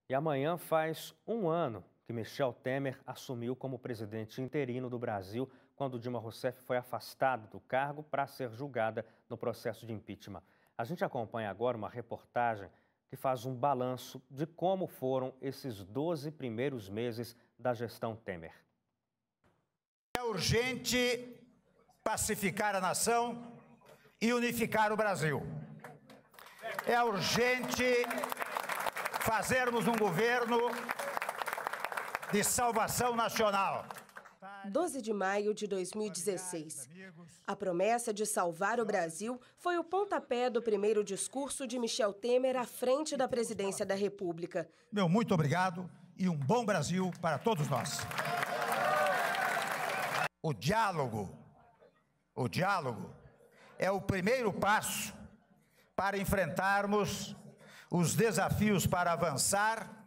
E amanhã faz um ano que Michel Temer assumiu como presidente interino do Brasil, quando Dilma Rousseff foi afastada do cargo para ser julgada no processo de impeachment. A gente acompanha agora uma reportagem que faz um balanço de como foram esses 12 primeiros meses da gestão Temer. É urgente pacificar a nação e unificar o Brasil. É urgente fazermos um governo de salvação nacional. 12 de maio de 2016. A promessa de salvar o Brasil foi o pontapé do primeiro discurso de Michel Temer à frente da presidência da República. Meu muito obrigado e um bom Brasil para todos nós. O diálogo é o primeiro passo para enfrentarmos os desafios para avançar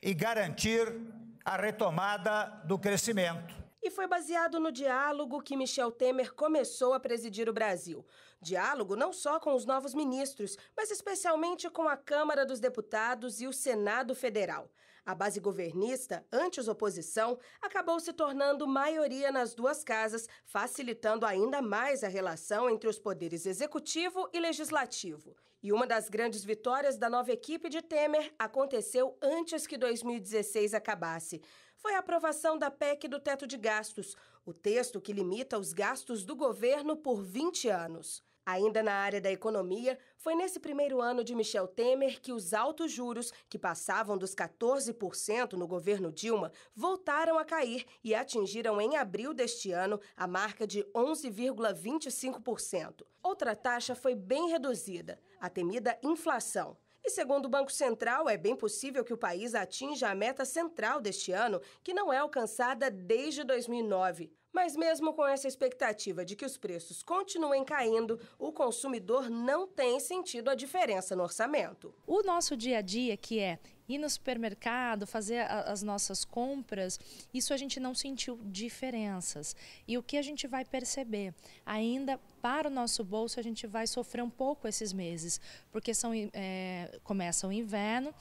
e garantir a retomada do crescimento. E foi baseado no diálogo que Michel Temer começou a presidir o Brasil. Diálogo não só com os novos ministros, mas especialmente com a Câmara dos Deputados e o Senado Federal. A base governista, antes oposição, acabou se tornando maioria nas duas casas, facilitando ainda mais a relação entre os poderes executivo e legislativo. E uma das grandes vitórias da nova equipe de Temer aconteceu antes que 2016 acabasse. Foi a aprovação da PEC do teto de gastos, o texto que limita os gastos do governo por 20 anos. Ainda na área da economia, foi nesse primeiro ano de Michel Temer que os altos juros, que passavam dos 14% no governo Dilma, voltaram a cair e atingiram em abril deste ano a marca de 11,25%. Outra taxa foi bem reduzida, a temida inflação. E segundo o Banco Central, é bem possível que o país atinja a meta central deste ano, que não é alcançada desde 2009. Mas mesmo com essa expectativa de que os preços continuem caindo, o consumidor não tem sentido a diferença no orçamento. O nosso dia a dia, que é ir no supermercado, fazer as nossas compras, isso a gente não sentiu diferenças. E o que a gente vai perceber? Ainda para o nosso bolso a gente vai sofrer um pouco esses meses, porque começa o inverno,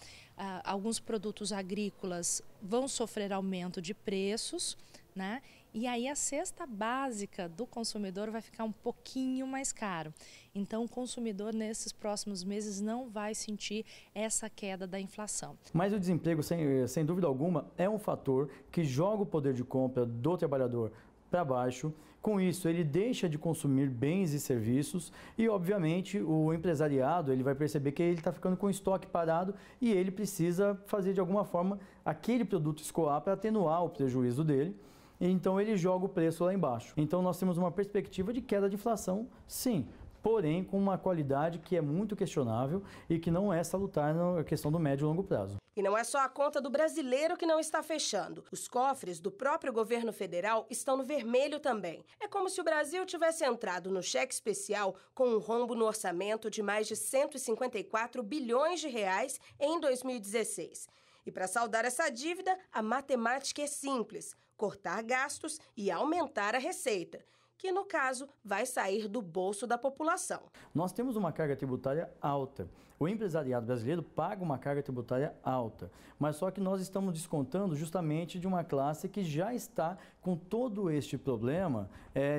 alguns produtos agrícolas vão sofrer aumento de preços, né? E aí a cesta básica do consumidor vai ficar um pouquinho mais caro. Então o consumidor nesses próximos meses não vai sentir essa queda da inflação. Mas o desemprego, sem dúvida alguma, é um fator que joga o poder de compra do trabalhador para baixo. Com isso, ele deixa de consumir bens e serviços e, obviamente, o empresariado ele vai perceber que ele está ficando com o estoque parado e ele precisa fazer, de alguma forma, aquele produto escoar para atenuar o prejuízo dele. Então ele joga o preço lá embaixo. Então nós temos uma perspectiva de queda de inflação, sim, porém com uma qualidade que é muito questionável e que não é salutar na questão do médio e longo prazo. E não é só a conta do brasileiro que não está fechando. Os cofres do próprio governo federal estão no vermelho também. É como se o Brasil tivesse entrado no cheque especial com um rombo no orçamento de mais de 154 bilhões de reais em 2016. E para saldar essa dívida, a matemática é simples: cortar gastos e aumentar a receita, que no caso vai sair do bolso da população. Nós temos uma carga tributária alta. O empresariado brasileiro paga uma carga tributária alta, mas só que nós estamos descontando justamente de uma classe que já está com todo este problema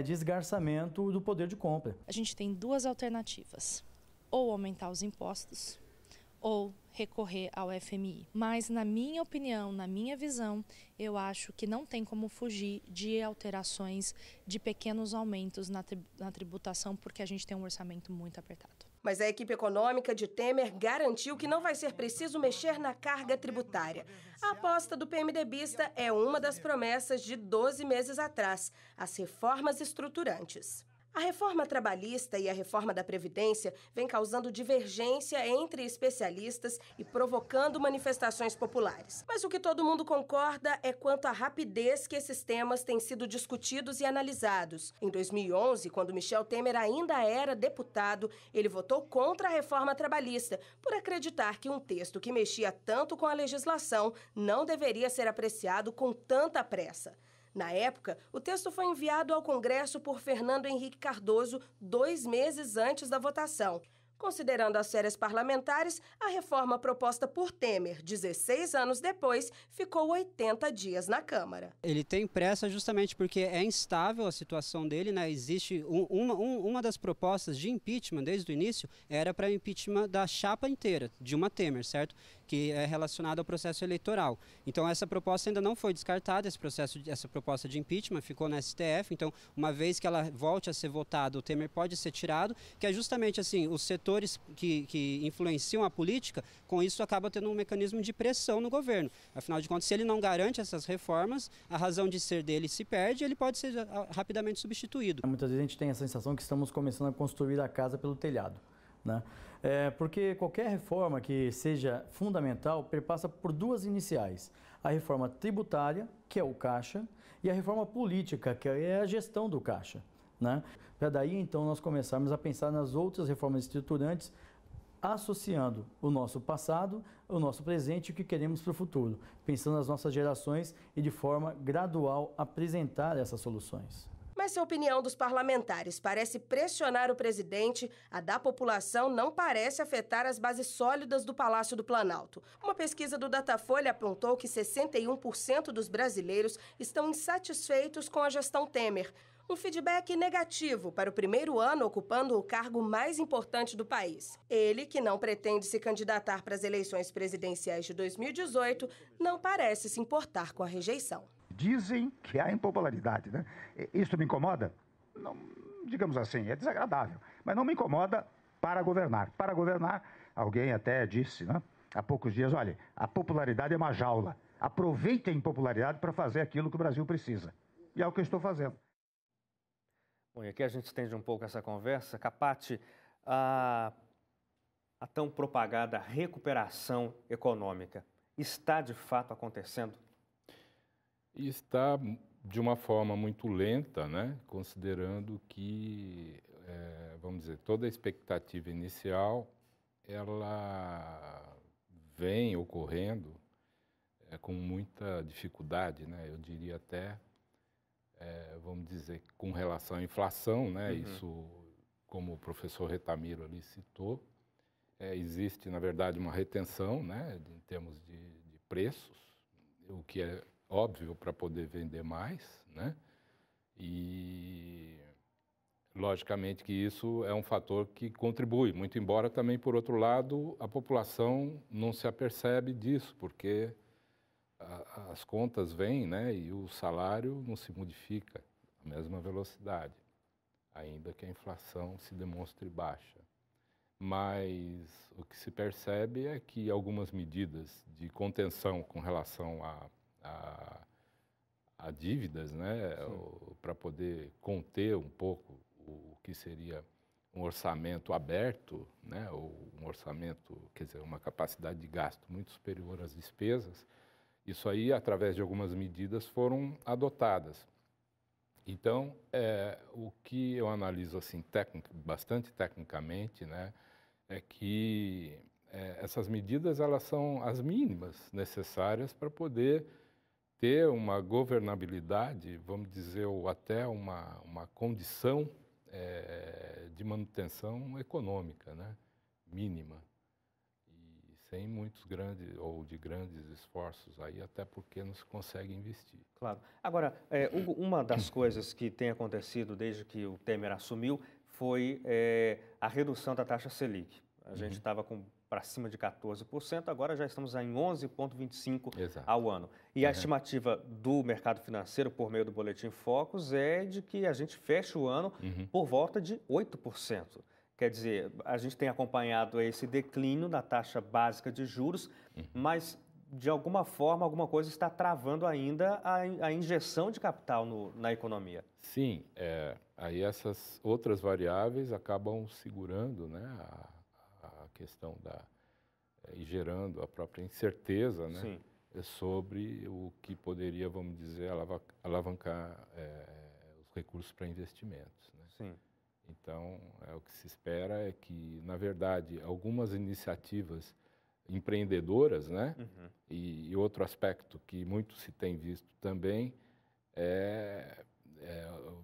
de esgarçamento do poder de compra. A gente tem duas alternativas: ou aumentar os impostos, ou recorrer ao FMI. Mas, na minha opinião, na minha visão, eu acho que não tem como fugir de alterações, de pequenos aumentos na tributação, porque a gente tem um orçamento muito apertado. Mas a equipe econômica de Temer garantiu que não vai ser preciso mexer na carga tributária. A aposta do PMDBista é uma das promessas de 12 meses atrás: as reformas estruturantes. A reforma trabalhista e a reforma da Previdência vem causando divergência entre especialistas e provocando manifestações populares. Mas o que todo mundo concorda é quanto à rapidez que esses temas têm sido discutidos e analisados. Em 2011, quando Michel Temer ainda era deputado, ele votou contra a reforma trabalhista, por acreditar que um texto que mexia tanto com a legislação não deveria ser apreciado com tanta pressa. Na época, o texto foi enviado ao Congresso por Fernando Henrique Cardoso 2 meses antes da votação. Considerando as férias parlamentares, a reforma proposta por Temer, 16 anos depois, ficou 80 dias na Câmara. Ele tem pressa justamente porque é instável a situação dele, né? Existe uma das propostas de impeachment desde o início era para impeachment da chapa inteira, Dilma Temer, certo? Que é relacionada ao processo eleitoral. Então essa proposta ainda não foi descartada, essa proposta de impeachment ficou na STF, então uma vez que ela volte a ser votada, o Temer pode ser tirado, que é justamente assim, os setores que influenciam a política, com isso acaba tendo um mecanismo de pressão no governo. Afinal de contas, se ele não garante essas reformas, a razão de ser dele se perde e ele pode ser rapidamente substituído. Muitas vezes a gente tem a sensação que estamos começando a construir a casa pelo telhado, né? Porque qualquer reforma que seja fundamental perpassa por duas iniciais. A reforma tributária, que é o caixa, e a reforma política, que é a gestão do caixa, né? Para daí, então, nós começarmos a pensar nas outras reformas estruturantes, associando o nosso passado, o nosso presente e o que queremos para o futuro, pensando nas nossas gerações e de forma gradual apresentar essas soluções. Mas se a opinião dos parlamentares parece pressionar o presidente, a da população não parece afetar as bases sólidas do Palácio do Planalto. Uma pesquisa do Datafolha apontou que 61% dos brasileiros estão insatisfeitos com a gestão Temer. Um feedback negativo para o primeiro ano ocupando o cargo mais importante do país. Ele, que não pretende se candidatar para as eleições presidenciais de 2018, não parece se importar com a rejeição. Dizem que há impopularidade, né? Isso me incomoda? Não, digamos assim, é desagradável, mas não me incomoda para governar. Para governar, alguém até disse, né, há poucos dias, olha, a popularidade é uma jaula. Aproveitem a impopularidade para fazer aquilo que o Brasil precisa. E é o que eu estou fazendo. Bom, e aqui a gente estende um pouco essa conversa. Capati, a tão propagada recuperação econômica está de fato acontecendo? E está de uma forma muito lenta, né? Considerando que, vamos dizer, toda a expectativa inicial, ela vem ocorrendo com muita dificuldade, né? Eu diria até, vamos dizer, com relação à inflação, né? Uhum. Isso, como o professor Retamiro ali citou, existe, na verdade, uma retenção, né? Em termos de preços, o que é óbvio para poder vender mais, né? E logicamente que isso é um fator que contribui, muito embora também, por outro lado, a população não se apercebe disso, porque as contas vêm, né? E o salário não se modifica à mesma velocidade, ainda que a inflação se demonstre baixa. Mas o que se percebe é que algumas medidas de contenção com relação a dívidas, né, para poder conter um pouco o que seria um orçamento aberto, né, ou um orçamento, quer dizer, uma capacidade de gasto muito superior às despesas, isso aí, através de algumas medidas, foram adotadas. Então, o que eu analiso assim, bastante tecnicamente, né, é que essas medidas elas são as mínimas necessárias para poder ter uma governabilidade, vamos dizer, ou até uma condição de manutenção econômica, né, mínima, e sem muitos grandes esforços aí, até porque não se consegue investir. Claro. Agora, Hugo, uma das coisas que tem acontecido desde que o Temer assumiu foi a redução da taxa Selic. A gente estava para cima de 14%, agora já estamos em 11,25% ao ano. E a estimativa do mercado financeiro, por meio do Boletim Focus, é de que a gente feche o ano por volta de 8%. Quer dizer, a gente tem acompanhado esse declínio da taxa básica de juros, mas, de alguma forma, alguma coisa está travando ainda a injeção de capital na economia. Sim, aí essas outras variáveis acabam segurando, né, a questão e gerando a própria incerteza, né, sobre o que poderia, vamos dizer, alavancar os recursos para investimentos, né? Sim. Então, o que se espera é que, na verdade, algumas iniciativas empreendedoras, né, e outro aspecto que muito se tem visto também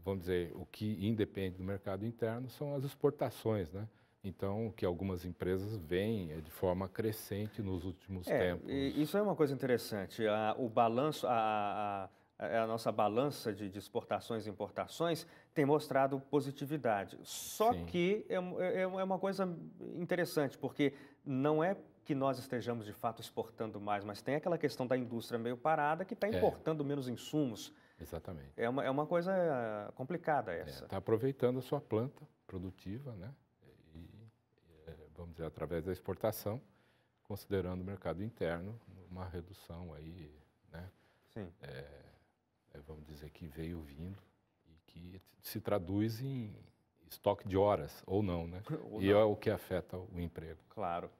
vamos dizer, o que independe do mercado interno são as exportações, né? Então, o que algumas empresas veem é de forma crescente nos últimos tempos. Isso é uma coisa interessante. O balanço, a nossa balança de exportações e importações tem mostrado positividade. Só Sim. que é uma coisa interessante, porque não é que nós estejamos de fato exportando mais, mas tem aquela questão da indústria meio parada que está importando menos insumos. Exatamente. É uma coisa complicada essa. Está aproveitando a sua planta produtiva, né? Vamos dizer, através da exportação, considerando o mercado interno, uma redução aí, né? Sim. Vamos dizer que veio vindo e que se traduz em estoque de horas, ou não, né? Ou e não. é o que afeta o emprego. Claro.